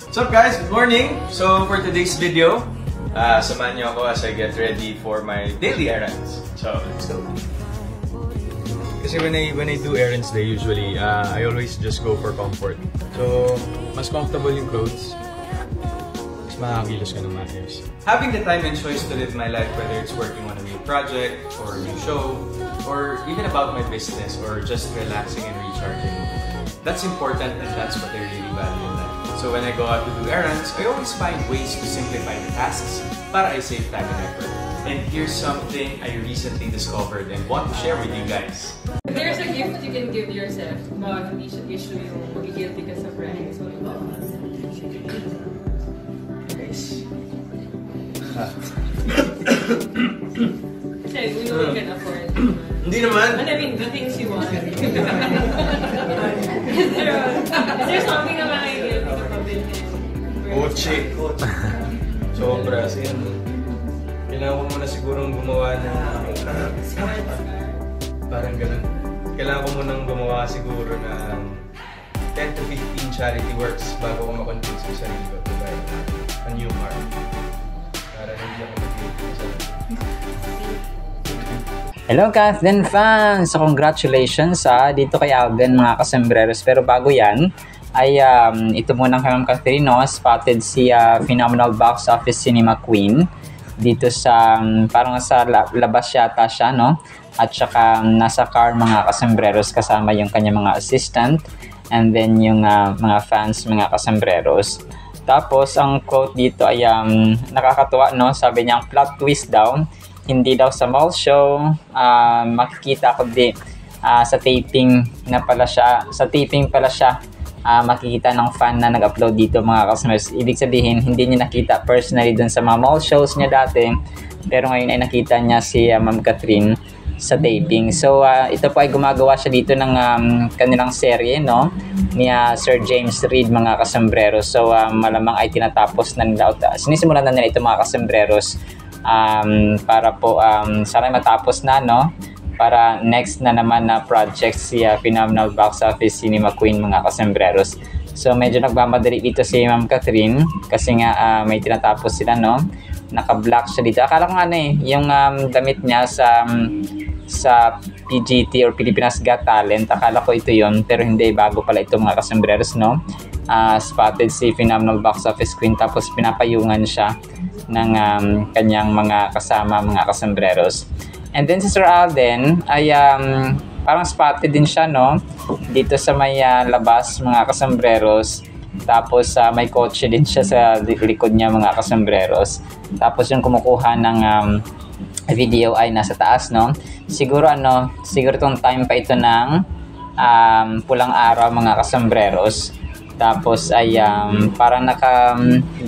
What's up guys? Good morning! So for today's video, samahan niyo ako as I get ready for my daily errands. So let's go! Kasi when I do errands day, usually, I always just go for comfort. So, mas comfortable yung clothes, mas makakakilos ka ng maayos. Having the time and choice to live my life, whether it's working on a new project, or a new show, or even about my business, or just relaxing and recharging, that's important and that's what I really value in life. So when I go out to do errands, I always find ways to simplify the tasks para I save time and effort. And here's something I recently discovered and want to share with you guys. There's a gift you can give yourself, but hindi siya issue yung magigilty ka sa friends. So, Guys. kasi we know you can afford. Hindi naman. And I mean, the things you want. Is there something na makikilty ka pa bilhin? Kotse. Sobra. Kasi kailangan ko muna sigurong gumawa ng parang ganun. Kailangan ko munang gumawa siguro ng 10 to 15 charity works bago ko makonvince yung sarili ko to buy a new car. Para hindi ako mag-guilty sa Hello Kathleen fans! So congratulations dito kay Alden mga kasembreros. Pero bago yan, ay ito muna kay Ma'am Catherine, no? Spotted si Phenomenal Box Office Cinema Queen dito sa parang sa labas yata siya, no? At saka nasa car mga kasembreros kasama yung kanyang mga assistant and then yung mga fans mga kasembreros. Tapos ang quote dito ay nakakatuwa, no? Sabi niya ang plot twist daw hindi daw sa mall show, makikita ko sa taping na pala siya, makikita ng fan na nag-upload dito mga customers. Ibig sabihin, hindi niya nakita personally dun sa mga mall shows niya dati, pero ngayon ay nakita niya si Ma'am Catherine sa taping. So, ito po ay gumagawa siya dito ng kanilang serye, no? Ni Sir James Reid mga kasembreros. So, malamang ay tinatapos na nila, sinisimulan na nila ito mga kasembreros. Para po sana matapos na, no, para next na naman na project si Phenomenal Box Office Cinema Queen mga kasembreros. So medyo nagmamadali dito si Ma'am Catherine kasi nga may tinatapos sila, no. Naka-black siya dito. Akala ko nga yung damit niya sa PGT or Pilipinas Got Talent, akala ko ito yon, pero hindi, bago pala ito mga kasembreros, no. Spotted si Phenomenal Box Office Queen tapos pinapayungan siya ng kanyang mga kasama mga kasembreros. And then si Sir Alden ay parang spotted din siya, no, dito sa may labas mga kasembreros. Tapos may kotse din siya sa likod niya mga kasembreros. Tapos yung kumukuha ng video ay nasa taas, no. Siguro tong time pa ito ng pulang araw mga kasembreros. Tapos ay parang naka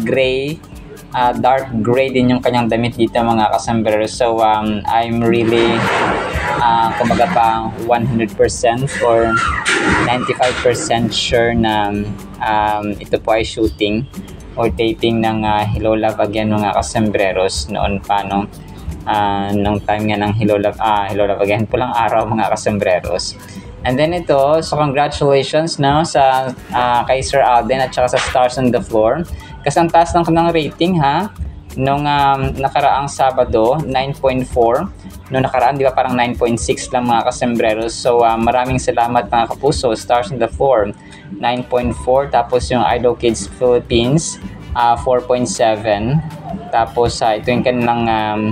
gray, dark gray din yung kanyang damit dito mga kasembreros. So I'm really kumbaga pa 100% or 95% sure na ito po ay shooting or taping ng Hello Love Again mga kasembreros noon pa, no, nung time nga ng Hello Love Again, pulang araw mga kasembreros. And then ito, so congratulations, no, sa kay Sir Alden at saka sa Stars on the Floor. Kasi ang taas ng kanilang rating, nung nakaraang Sabado, 9.4. Nung nakaraan, di ba, parang 9.6 lang mga kasembreros. So maraming salamat mga kapuso. Stars on the Floor, 9.4. Tapos yung Idol Kids Philippines, 4.7. Tapos ito yung kanilang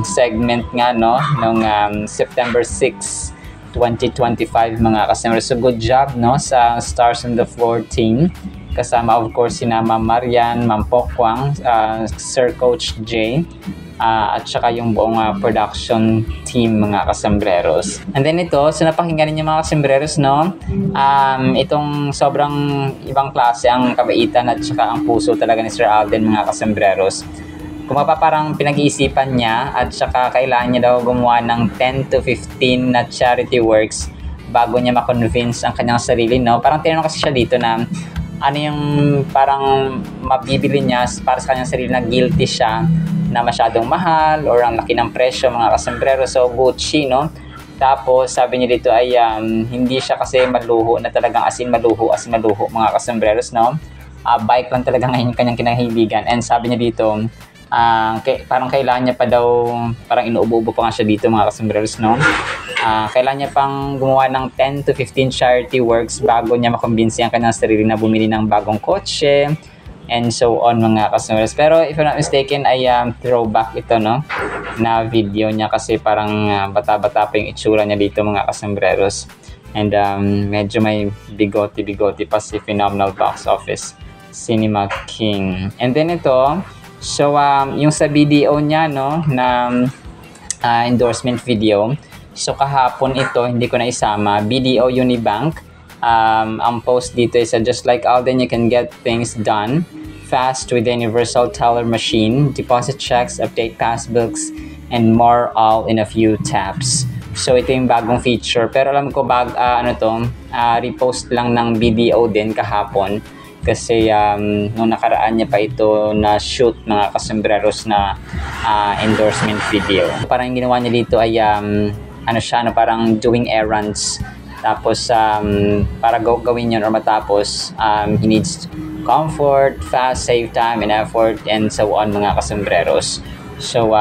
segment nga, no, nung September 6, 2025 mga kasembreros. So good job, no, sa Stars on the Floor team. Kasama of course sina Ma'am Marian, Ma'am Pokwang, Sir Coach J, at saka yung buong production team mga kasembreros. And then ito, so napakinggan ninyo mga kasembreros, no, itong sobrang ibang klase ang kabaitan at saka ang puso talaga ni Sir Alden mga kasembreros. Kung parang pinag-iisipan niya at saka kailangan niya daw gumawa ng 10 to 15 na charity works bago niya ma-convince ang kanyang sarili, no. Parang tinanong kasi siya dito na ano yung parang mabibili niya para sa kanyang sarili na guilty siya na masyadong mahal or ang laki ng presyo mga kasembreros. So Gucci, no. Tapos sabi niya dito ay hindi siya kasi maluho na talagang as in maluho mga kasembreros, no. bike lang talaga ngayon yung kanyang kinahiligan. And sabi niya dito, parang kailangan niya pa daw, parang inuubo-ubo pa nga siya dito mga kasombreros, no? Kailangan niya pang gumawa ng 10 to 15 charity works bago niya makumbinsi ang kanyang sarili na bumili ng bagong kotse and so on mga kasombreros. Pero if I'm not mistaken ay throwback ito, no, na video niya kasi parang bata-bata pa yung itsura niya dito mga kasombreros. And medyo may bigoti pa si Phenomenal Box Office Cinema King. And then ito, so yung sa video niya, no, na endorsement video, so kahapon ito hindi ko na isama, BDO Unibank. Ang post dito is just like Alden, you can get things done fast with the universal teller machine, deposit checks, update passbooks, and more, all in a few taps. So ito yung bagong feature, pero alam ko repost lang ng BDO din kahapon kasi nung nakaraan niya pa ito na shoot mga kasombreros na endorsement video. Parang yung ginawa niya dito ay parang doing errands. Tapos para gawin yun or matapos, he needs comfort, fast, save time and effort, and so on mga kasombreros. So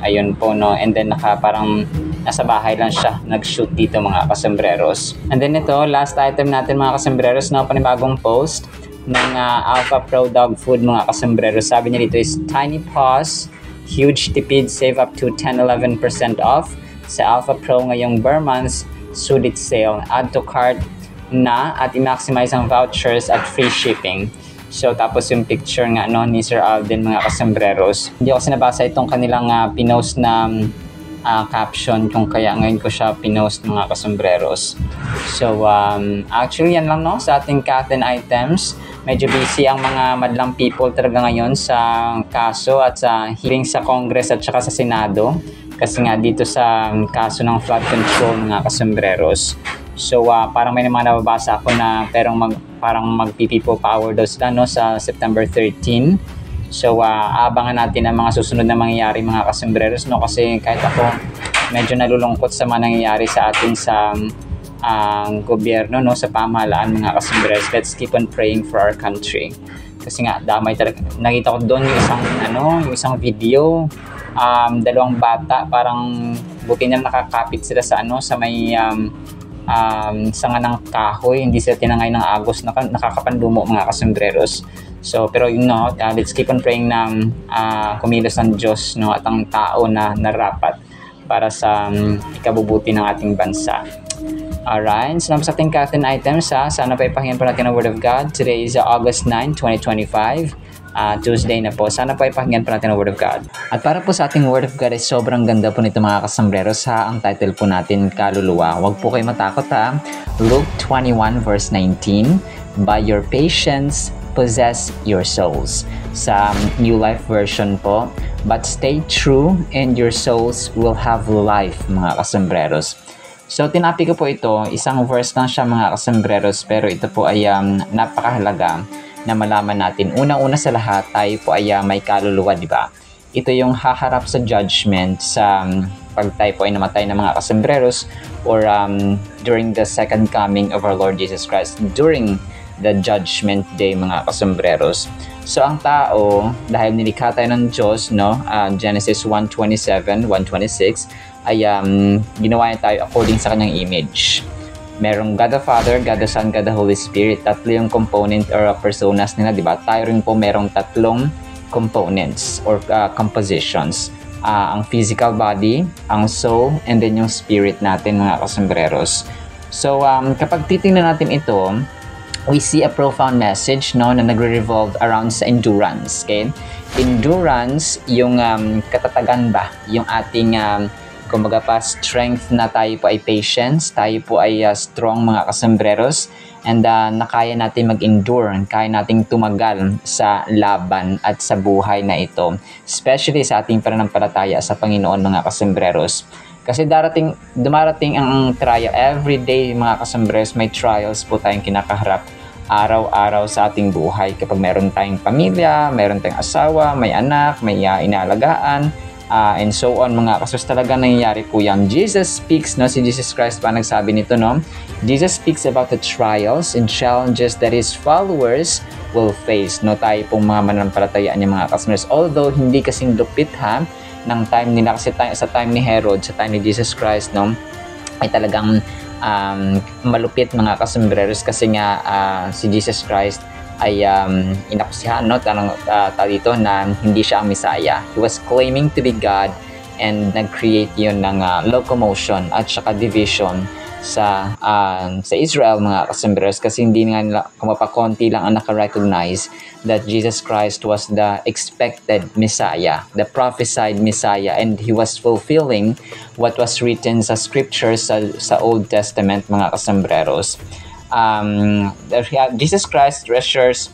ayun po, no, and then parang nasa bahay lang siya nag-shoot dito mga kasombreros. And then ito, last item natin mga kasombreros, na panibagong post ng Alpha Pro Dog Food mga kasombreros. Sabi niya dito is Tiny Paws, huge tipid, save up to 10-11% off sa Alpha Pro ngayong bare months sulit sale. Add to cart na at i-maximize ang vouchers at free shipping. So tapos yung picture nga ni Sir Alden mga kasombreros. Hindi ko kasi nabasa itong kanilang pinost na caption kung kaya ngayon ko siya pinost mga kasombreros. So actually yan lang, no, sa ating Katen items. Medyo busy ang mga madlang people talaga ngayon sa kaso at sa hearing sa Congress at saka sa Senado. Kasi nga dito sa kaso ng flood control mga kasombreros. So parang may mga nababasa ako na parang mag-people power daw sila, no, sa September 13. So abangan natin ang mga susunod na mangyayari mga kasombreros, no, kasi kahit ako medyo nalulungkot sa mga nangyayari sa atin sa gobyerno, no, sa pamahalaan mga kasombreros. Let's keep on praying for our country. Kasi nga damay talaga. Nakita ko doon yung isang video, dalawang bata, parang buti na nakakapit sila sa sa may sanga ng kahoy, hindi sila tinangay ng agos, nakakapanlumo mga kasombreros. So pero let's keep on praying na kumilos ang Diyos, no, at ang tao na narapat para sa ikabubuti ng ating bansa. Alright, salamat sa ating Katen items sana pa ipakinggan pa natin ang Word of God. Today is August 9, 2025. Tuesday na po. Sana po ipakinggan po natin ang Word of God. At para po sa ating Word of God ay sobrang ganda po nito mga kasombreros. Ang title po natin, Kaluluwa. Huwag po kayo matakot Luke 21 verse 19, by your patience possess your souls. Sa New Life Version po, but stay true and your souls will have life mga kasombreros. So tinapi ko po ito, isang verse lang siya mga kasombreros, pero ito po ay napakahalaga na malaman natin. Unang-una sa lahat, tayo po ay may kaluluwa, di ba? Ito yung haharap sa judgment sa pag tayo po ay namatay ng mga kasombreros or during the second coming of our Lord Jesus Christ, during the judgment day mga kasombreros. So ang tao, dahil nilikha tayo ng Diyos, no, Genesis 1:27, 1:26, ay ginawa niya tayo according sa kanyang image. Merong God the Father, God the Son, God the Holy Spirit. Tatlo yung component or personas nila, di ba? Tayo rin po merong tatlong components or compositions. Ang physical body, ang soul, and then yung spirit natin mga kasombreros. So kapag titingnan natin ito, we see a profound message, no, na nagre-revolve around sa endurance. Okay? Endurance, yung katatagan ba? Yung ating kumbaga pa strength na tayo po ay patience, tayo po ay strong mga kasombreros, and nakaya natin mag-endure, kaya nating tumagal sa laban at sa buhay na ito, especially sa ating pananampalataya sa Panginoon mga kasombreros. Kasi dumarating ang trial every day mga kasombreros. May trials po tayong kinakaharap araw-araw sa ating buhay. Kapag meron tayong pamilya, meron tayong asawa, may anak, may inaalagaan, and so on mga kasos. Talaga nangyayari po yan. Jesus speaks, no? Si Jesus Christ pa nagsabi nito, no? Jesus speaks about the trials and challenges that His followers will face, no? Tayo pong mga mananampalataya niya mga kasmers. Although hindi kasing lupit ha ng time nila, kasi sa time ni Herod, sa time ni Jesus Christ, no? Ay talagang malupit mga kasembreros, kasi nga si Jesus Christ ay inakusihan, no, dito na hindi siya ang Messiah. He was claiming to be God, and nag-create yun ng locomotion at saka division sa Israel mga kasembreros, kasi hindi nga nila, kumapakonti lang ang naka-recognize that Jesus Christ was the expected Messiah, the prophesied Messiah, and He was fulfilling what was written sa scriptures sa Old Testament mga kasembreros. Jesus Christ assures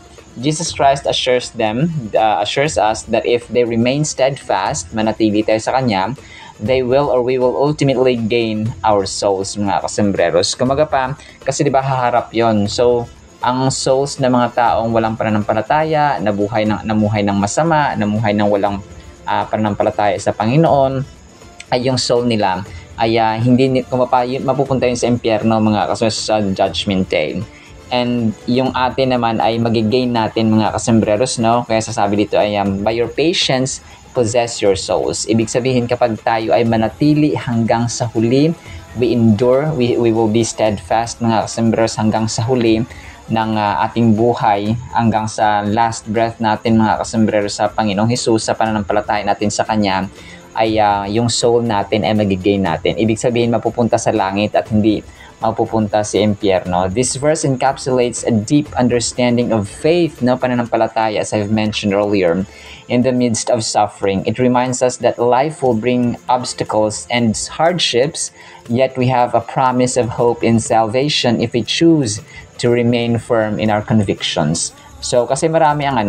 us that if they remain steadfast, manatili tayo sa Kanya, they will or we will ultimately gain our souls mga kasembreros. Kumaga pa, kasi diba haharap yon. So, ang souls ng mga taong walang pananampalataya, namuhay ng masama, namuhay ng walang pananampalataya sa Panginoon, ay yung soul nila ay hindi mapupunta yun sa impyerno mga kasembreros sa judgment day. And yung atin naman ay magigain natin mga kasembreros, no? Kaya sasabi dito ay by your patience possess your souls. Ibig sabihin, kapag tayo ay manatili hanggang sa huli, we endure, we will be steadfast mga kasembreros hanggang sa huli ng ating buhay, hanggang sa last breath natin mga kasembreros sa Panginoong Hesus, sa pananampalataya natin sa Kanya, ay yung soul natin ay magigain natin. Ibig sabihin, mapupunta sa langit at hindi mapupunta sa impyerno. This verse encapsulates a deep understanding of faith, no, pananampalataya, as I've mentioned earlier. In the midst of suffering, it reminds us that life will bring obstacles and hardships, yet we have a promise of hope in salvation if we choose to remain firm in our convictions. So, kasi marami ang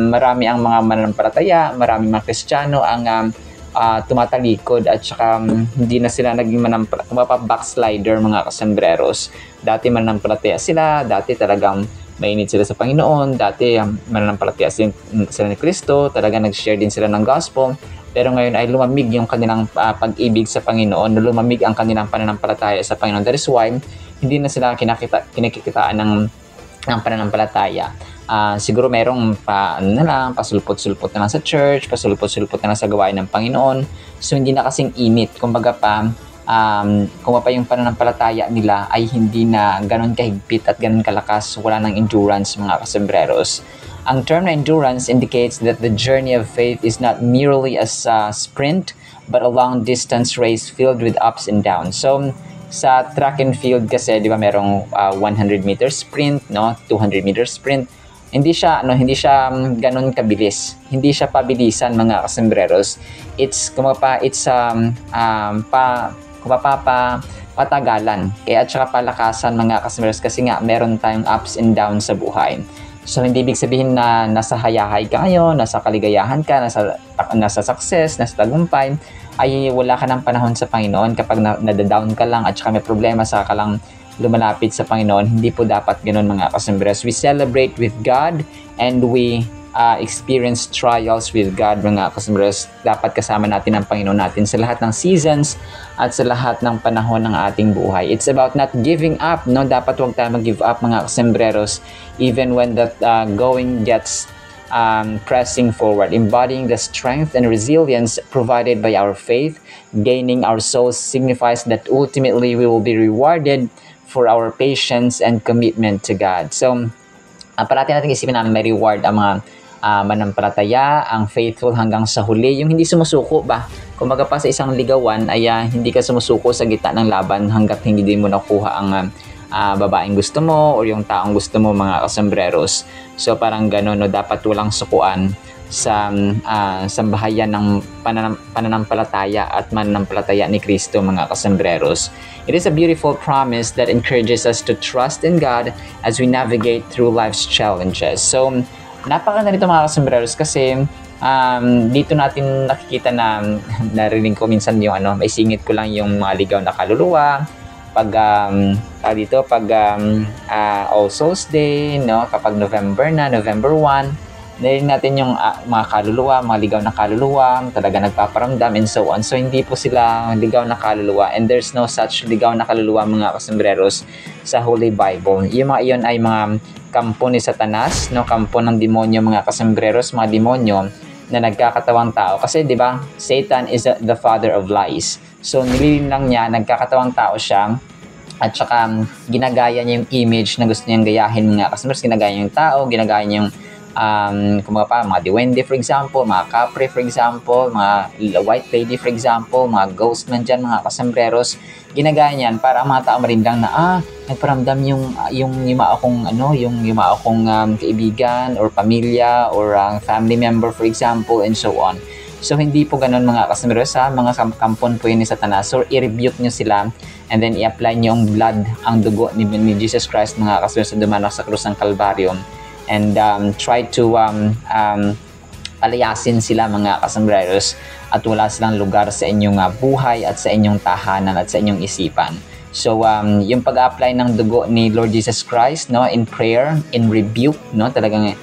marami ang mga mananampalataya, marami mga Kristiyano ang tumatalikod at saka hindi na sila naging backslider mga kasembreros. Dati mananampalataya sila, dati talagang mainit sila sa Panginoon, dati mananampalataya sila ni Kristo, talaga nag-share din sila ng gospel, pero ngayon ay lumamig yung kanilang pag-ibig sa Panginoon, lumamig ang kanilang pananampalataya sa Panginoon. That is why hindi na sila kinakikitaan ng pananampalataya. Siguro merong pasulpot-sulpot na lang sa church, pasulpot-sulpot na lang sa gawain ng Panginoon. So hindi na kasing init. Kumbaga pa, yung pananampalataya nila ay hindi na ganun kahigpit at ganun kalakas, wala ng endurance mga kasembreros. Ang term na endurance indicates that the journey of faith is not merely a sprint, but a long distance race filled with ups and downs. So, sa track and field kasi, di ba, merong 100 meter sprint, no, 200 meter sprint. Hindi siya ganun kabilis. Hindi siya pabilisan mga kasembreros. It's patagalan. Kaya at saka palakasan mga kasembreros, kasi nga meron tayong ups and downs sa buhay. So hindi ibig sabihin na nasa hayahay ka ngayon, nasa kaligayahan ka, nasa success, nasa tagumpay, ay wala ka ng panahon sa Panginoon. Kapag nadadown ka lang at saka may problema, saka ka lang lumalapit sa Panginoon. Hindi po dapat ganoon mga kasembreros. We celebrate with God and we experience trials with God mga kasembreros. Dapat kasama natin ang Panginoon natin sa lahat ng seasons at sa lahat ng panahon ng ating buhay. It's about not giving up, no? Dapat huwag tayo mag-give up mga kasembreros, even when the going gets pressing forward, embodying the strength and resilience provided by our faith. Gaining our souls signifies that ultimately we will be rewarded for our patience and commitment to God. So, parati natin isipin na may reward ang mga manampalataya, ang faithful hanggang sa huli, yung hindi sumusuko ba? Kumaga pa sa isang ligawan ay hindi ka sumusuko sa gitna ng laban hanggat hindi din mo nakuha ang babaeng gusto mo o yung taong gusto mo mga kasembreros. So parang gano'n, no? Dapat walang sukuan sa sambahayan ng pananampalataya at mananampalataya ni Kristo mga kasembreros. It is a beautiful promise that encourages us to trust in God as we navigate through life's challenges. So napakaganda nito mga kasembreros, kasi dito natin nakikita na narinig ko minsan yung may singit ko lang yung mga ligaw na kaluluwa pag All Souls Day, no, kapag November 1, narinig natin yung mga kaluluwa, mga ligaw na kaluluwa, talaga nagpaparamdam and so on. So hindi po sila ligaw na kaluluwa, and there's no such ligaw na kaluluwa mga kasembreros sa Holy Bible. Yung mga iyon ay mga kampo ni Satanas, no, kampo ng demonyo mga kasembreros, mga demonyo na nagkakatawang tao. Kasi 'di ba, Satan is the father of lies. So nililin lang niya, nagkakatawang tao siya, at saka ginagaya niya yung image na gusto niyang gayahin mga kasembreros. Ginagaya niya yung tao, ginagaya niya yung mga diwende for example, mga kapre for example, mga white lady for example, mga ghost man dyan mga kasembreros. Ginagaya niyan para ang mga tao marin lang na nagparamdam yung mga akong kaibigan or pamilya or family member for example and so on. So hindi po ganun mga kasembreros, mga kampon po yun ni Satanas. So i-rebuke nyo sila and then i-apply nyo ang blood, ang dugo ni Jesus Christ mga kasembreros na dumanak sa krus ng Kalbaryo, and try to palayasin sila mga kasembreros, at wala silang lugar sa inyong buhay at sa inyong tahanan at sa inyong isipan. So yung pag-apply ng dugo ni Lord Jesus Christ, no, in prayer, in rebuke, no, talagang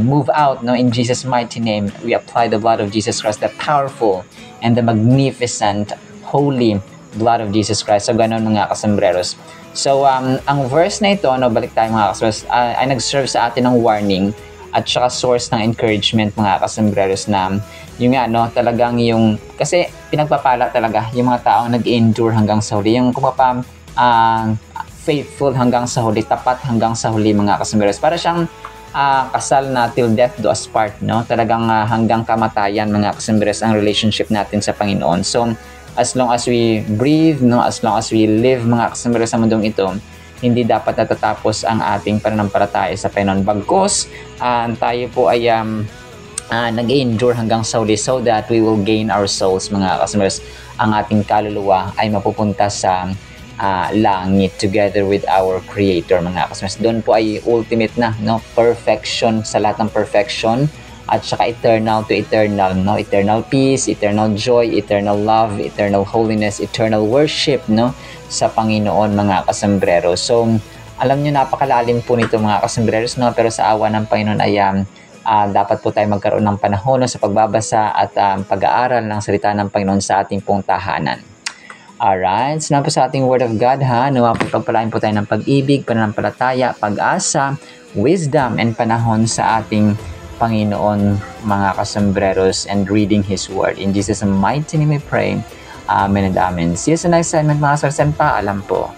move out, no, in Jesus mighty name. We apply the blood of Jesus Christ, the powerful and the magnificent holy blood of Jesus Christ. So ganun mga kasembreros. So ang verse na ito, no, balik tayo mga kasembreros, ay nag-serve sa atin ng warning at saka source ng encouragement mga kasembreros, na yung no, talagang yung, kasi pinagpapala talaga yung mga taong nag-endure hanggang sa huli, yung faithful hanggang sa huli, tapat hanggang sa huli mga kasembreros. Para siyang kasal na till death do us part, no? Talagang hanggang kamatayan mga kasembreros ang relationship natin sa Panginoon. So as long as we breathe, no, as long as we live mga kasembreros sa mundong ito, hindi dapat natatapos ang ating pananampalataya sa Panginoon. Bagkus tayo po ay nag-endure hanggang sa huli, so that we will gain our souls mga kasembreros. Ang ating kaluluwa ay mapupunta sa langit together with our Creator mga kasembreros. Doon po ay ultimate na, no, perfection sa lahat ng perfection, at saka eternal to eternal, no, eternal peace, eternal joy, eternal love, eternal holiness, eternal worship, no, sa Panginoon mga kasembreros. So alam niyo, napakalalim po nito mga kasembreros, no, pero sa awa ng Panginoon ay dapat po tayo magkaroon ng panahon, no, sa pagbabasa at pag-aaral ng salita ng Panginoon sa ating pong tahanan. Alright, so na po sa ating Word of God, nawa po pagpalain po tayo ng pag-ibig, pananampalataya, pag-asa, wisdom, and panahon sa ating Panginoon mga kasembreros, and reading His Word. In Jesus' mighty name we pray. Amen and amen. See you sa next segment mga kasembreros. Paalam po.